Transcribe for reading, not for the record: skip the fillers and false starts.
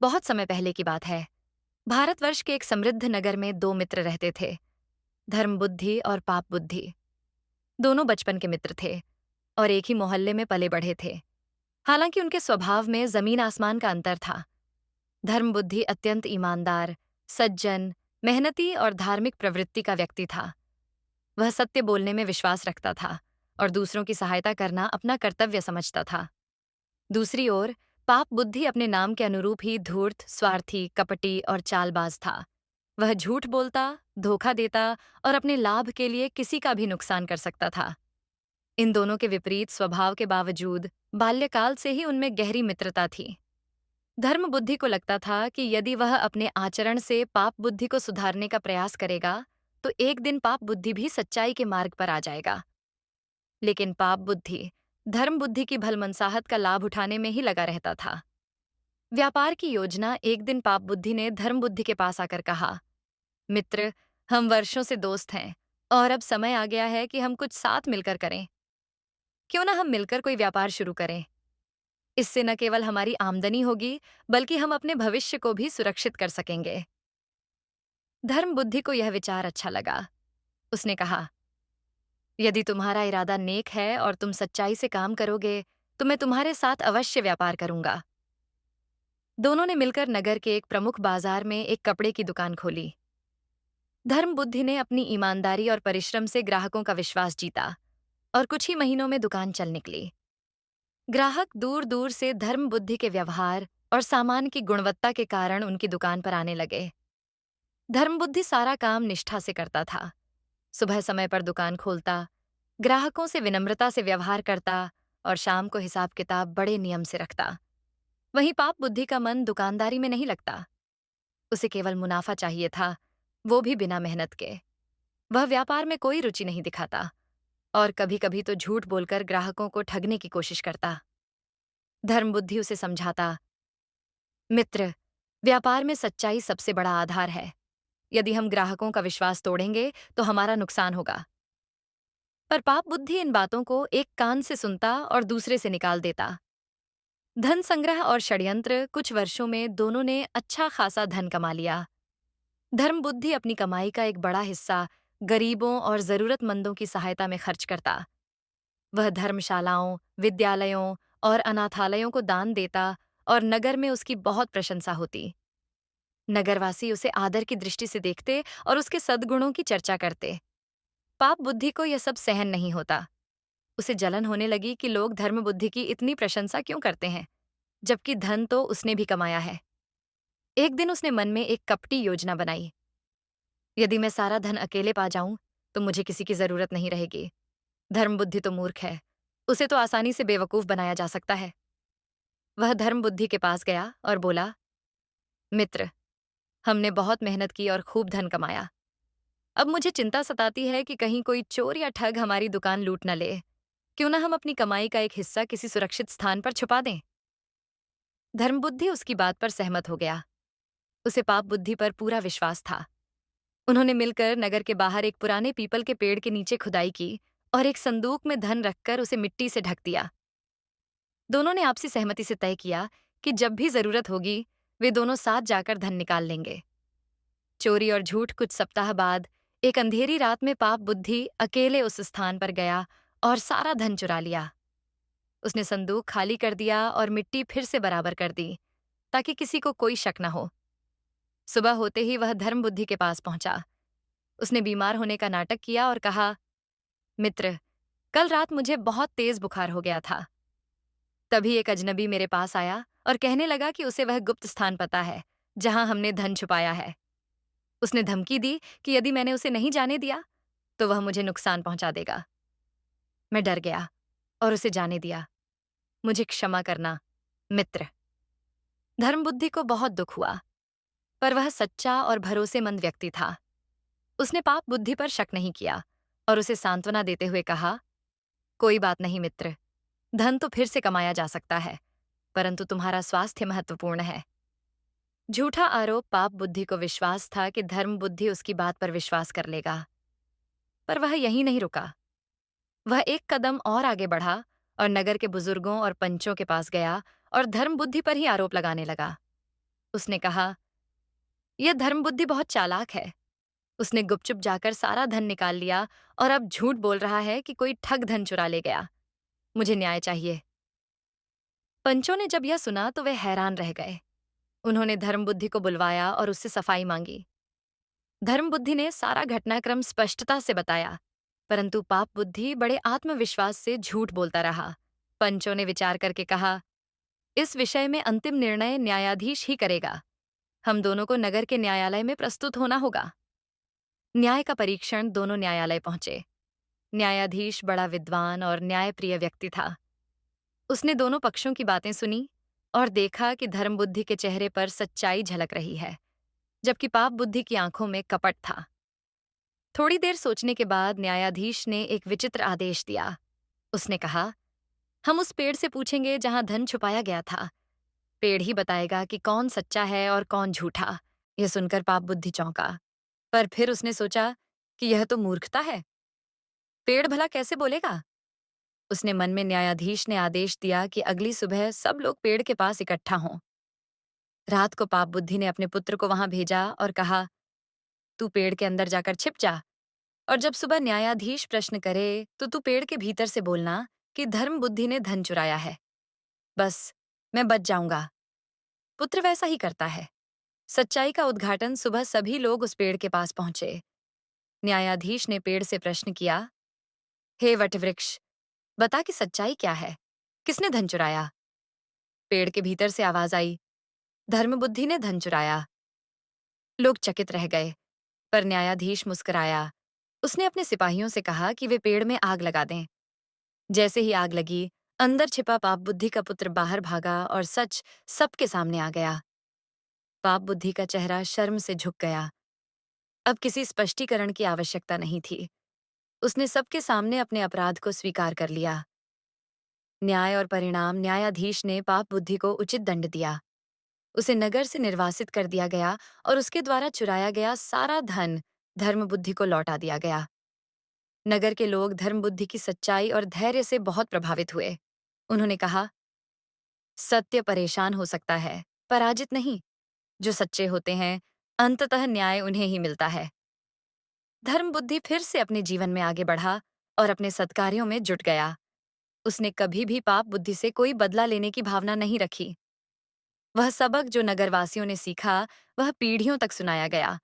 बहुत समय पहले की बात है। भारतवर्ष के एक समृद्ध नगर में दो मित्र रहते थे, धर्म बुद्धि और पाप बुद्धि। दोनों बचपन के मित्र थे और एक ही मोहल्ले में पले बढ़े थे। हालांकि उनके स्वभाव में जमीन आसमान का अंतर था। धर्म बुद्धि अत्यंत ईमानदार, सज्जन, मेहनती और धार्मिक प्रवृत्ति का व्यक्ति था। वह सत्य बोलने में विश्वास रखता था और दूसरों की सहायता करना अपना कर्तव्य समझता था। दूसरी ओर पाप बुद्धि अपने नाम के अनुरूप ही धूर्त, स्वार्थी, कपटी और चालबाज था। वह झूठ बोलता, धोखा देता और अपने लाभ के लिए किसी का भी नुकसान कर सकता था। इन दोनों के विपरीत स्वभाव के बावजूद बाल्यकाल से ही उनमें गहरी मित्रता थी। धर्म बुद्धि को लगता था कि यदि वह अपने आचरण से पाप बुद्धि को सुधारने का प्रयास करेगा, तो एक दिन पाप बुद्धि भी सच्चाई के मार्ग पर आ जाएगा। लेकिन पाप बुद्धि धर्म बुद्धि की भलमनसाहत का लाभ उठाने में ही लगा रहता था। व्यापार की योजना एक दिन पाप बुद्धि ने धर्म बुद्धि के पास आकर कहा, मित्र, हम वर्षों से दोस्त हैं और अब समय आ गया है कि हम कुछ साथ मिलकर करें। क्यों ना हम मिलकर कोई व्यापार शुरू करें। इससे न केवल हमारी आमदनी होगी, बल्कि हम अपने भविष्य को भी सुरक्षित कर सकेंगे। धर्म बुद्धि को यह विचार अच्छा लगा। उसने कहा, यदि तुम्हारा इरादा नेक है और तुम सच्चाई से काम करोगे, तो मैं तुम्हारे साथ अवश्य व्यापार करूंगा। दोनों ने मिलकर नगर के एक प्रमुख बाजार में एक कपड़े की दुकान खोली। धर्म बुद्धि ने अपनी ईमानदारी और परिश्रम से ग्राहकों का विश्वास जीता और कुछ ही महीनों में दुकान चल निकली। ग्राहक दूर दूर से धर्म बुद्धि के व्यवहार और सामान की गुणवत्ता के कारण उनकी दुकान पर आने लगे। धर्म बुद्धि सारा काम निष्ठा से करता था। सुबह समय पर दुकान खोलता, ग्राहकों से विनम्रता से व्यवहार करता और शाम को हिसाब किताब बड़े नियम से रखता। वहीं पाप बुद्धि का मन दुकानदारी में नहीं लगता। उसे केवल मुनाफा चाहिए था, वो भी बिना मेहनत के। वह व्यापार में कोई रुचि नहीं दिखाता और कभी कभी तो झूठ बोलकर ग्राहकों को ठगने की कोशिश करता। धर्म बुद्धि उसे समझाता, मित्र, व्यापार में सच्चाई सबसे बड़ा आधार है। यदि हम ग्राहकों का विश्वास तोड़ेंगे तो हमारा नुकसान होगा। पर पाप बुद्धि इन बातों को एक कान से सुनता और दूसरे से निकाल देता। धन संग्रह और षड्यंत्र कुछ वर्षों में दोनों ने अच्छा खासा धन कमा लिया। धर्म बुद्धि अपनी कमाई का एक बड़ा हिस्सा गरीबों और जरूरतमंदों की सहायता में खर्च करता। वह धर्मशालाओं, विद्यालयों और अनाथालयों को दान देता और नगर में उसकी बहुत प्रशंसा होती। नगरवासी उसे आदर की दृष्टि से देखते और उसके सद्गुणों की चर्चा करते। पाप बुद्धि को यह सब सहन नहीं होता। उसे जलन होने लगी कि लोग धर्म बुद्धि की इतनी प्रशंसा क्यों करते हैं, जबकि धन तो उसने भी कमाया है। एक दिन उसने मन में एक कपटी योजना बनाई। यदि मैं सारा धन अकेले पा जाऊं, तो मुझे किसी की जरूरत नहीं रहेगी। धर्म बुद्धि तो मूर्ख है, उसे तो आसानी से बेवकूफ बनाया जा सकता है। वह धर्म बुद्धि के पास गया और बोला, मित्र, हमने बहुत मेहनत की और खूब धन कमाया। अब मुझे चिंता सताती है कि कहीं कोई चोर या ठग हमारी दुकान लूट न ले। क्यों ना हम अपनी कमाई का एक हिस्सा किसी सुरक्षित स्थान पर छुपा दें। धर्म बुद्धि उसकी बात पर सहमत हो गया। उसे पाप बुद्धि पर पूरा विश्वास था। उन्होंने मिलकर नगर के बाहर एक पुराने पीपल के पेड़ के नीचे खुदाई की और एक संदूक में धन रखकर उसे मिट्टी से ढक दिया। दोनों ने आपसी सहमति से तय किया कि जब भी जरूरत होगी, वे दोनों साथ जाकर धन निकाल लेंगे। चोरी और झूठ कुछ सप्ताह बाद एक अंधेरी रात में पाप बुद्धि अकेले उस स्थान पर गया और सारा धन चुरा लिया। उसने संदूक खाली कर दिया और मिट्टी फिर से बराबर कर दी, ताकि किसी को कोई शक न हो। सुबह होते ही वह धर्म बुद्धि के पास पहुंचा। उसने बीमार होने का नाटक किया और कहा, मित्र, कल रात मुझे बहुत तेज बुखार हो गया था। तभी एक अजनबी मेरे पास आया और कहने लगा कि उसे वह गुप्त स्थान पता है जहां हमने धन छुपाया है। उसने धमकी दी कि यदि मैंने उसे नहीं जाने दिया, तो वह मुझे नुकसान पहुंचा देगा। मैं डर गया और उसे जाने दिया। मुझे क्षमा करना, मित्र। धर्म बुद्धि को बहुत दुख हुआ, पर वह सच्चा और भरोसेमंद व्यक्ति था। उसने पाप बुद्धि पर शक नहीं किया और उसे सांत्वना देते हुए कहा, कोई बात नहीं मित्र, धन तो फिर से कमाया जा सकता है, परंतु तुम्हारा स्वास्थ्य महत्वपूर्ण है। झूठा आरोप पाप बुद्धि को विश्वास था कि धर्म बुद्धि उसकी बात पर विश्वास कर लेगा। पर वह यहीं नहीं रुका। वह एक कदम और आगे बढ़ा और नगर के बुजुर्गों और पंचों के पास गया और धर्म बुद्धि पर ही आरोप लगाने लगा। उसने कहा, यह धर्मबुद्धि बहुत चालाक है। उसने गुपचुप जाकर सारा धन निकाल लिया और अब झूठ बोल रहा है कि कोई ठग धन चुरा ले गया। मुझे न्याय चाहिए। पंचों ने जब यह सुना तो वे हैरान रह गए। उन्होंने धर्मबुद्धि को बुलवाया और उससे सफाई मांगी। धर्मबुद्धि ने सारा घटनाक्रम स्पष्टता से बताया, परंतु पाप बुद्धि बड़े आत्मविश्वास से झूठ बोलता रहा। पंचों ने विचार करके कहा, इस विषय में अंतिम निर्णय न्यायाधीश ही करेगा। हम दोनों को नगर के न्यायालय में प्रस्तुत होना होगा। न्याय का परीक्षण दोनों न्यायालय पहुंचे। न्यायाधीश बड़ा विद्वान और न्यायप्रिय व्यक्ति था। उसने दोनों पक्षों की बातें सुनी और देखा कि धर्मबुद्धि के चेहरे पर सच्चाई झलक रही है, जबकि पाप बुद्धि की आंखों में कपट था। थोड़ी देर सोचने के बाद न्यायाधीश ने एक विचित्र आदेश दिया। उसने कहा, हम उस पेड़ से पूछेंगे जहां धन छुपाया गया था। पेड़ ही बताएगा कि कौन सच्चा है और कौन झूठा। यह सुनकर पाप बुद्धि चौंका, पर फिर उसने सोचा कि यह तो मूर्खता है। पेड़ भला कैसे बोलेगा? उसने मन में न्यायाधीश ने आदेश दिया कि अगली सुबह सब लोग पेड़ के पास इकट्ठा हों। रात को पाप बुद्धि ने अपने पुत्र को वहां भेजा और कहा, तू पेड़ के अंदर जाकर छिप जा, और जब सुबह न्यायाधीश प्रश्न करे तो तू पेड़ के भीतर से बोलना कि धर्म बुद्धि ने धन चुराया है। बस, मैं बच जाऊंगा। पुत्र वैसा ही करता है। सच्चाई का उद्घाटन सुबह सभी लोग उस पेड़ के पास पहुंचे। न्यायाधीश ने पेड़ से प्रश्न किया, हे वटवृक्ष, बता कि सच्चाई क्या है? किसने धन चुराया? पेड़ के भीतर से आवाज आई, धर्म बुद्धि ने धन चुराया। लोग चकित रह गए, पर न्यायाधीश मुस्कुराया। उसने अपने सिपाहियों से कहा कि वे पेड़ में आग लगा दें। जैसे ही आग लगी, अंदर छिपा पाप बुद्धि का पुत्र बाहर भागा और सच सबके सामने आ गया। पाप बुद्धि का चेहरा शर्म से झुक गया। अब किसी स्पष्टीकरण की आवश्यकता नहीं थी। उसने सबके सामने अपने अपराध को स्वीकार कर लिया। न्याय और परिणाम न्यायाधीश ने पाप बुद्धि को उचित दंड दिया। उसे नगर से निर्वासित कर दिया गया और उसके द्वारा चुराया गया सारा धन धर्म बुद्धि को लौटा दिया गया। नगर के लोग धर्म बुद्धि की सच्चाई और धैर्य से बहुत प्रभावित हुए। उन्होंने कहा, सत्य परेशान हो सकता है, पराजित नहीं। जो सच्चे होते हैं, अंततः न्याय उन्हें ही मिलता है। धर्म बुद्धि फिर से अपने जीवन में आगे बढ़ा और अपने सत्कार्यों में जुट गया। उसने कभी भी पाप बुद्धि से कोई बदला लेने की भावना नहीं रखी। वह सबक जो नगरवासियों ने सीखा, वह पीढ़ियों तक सुनाया गया।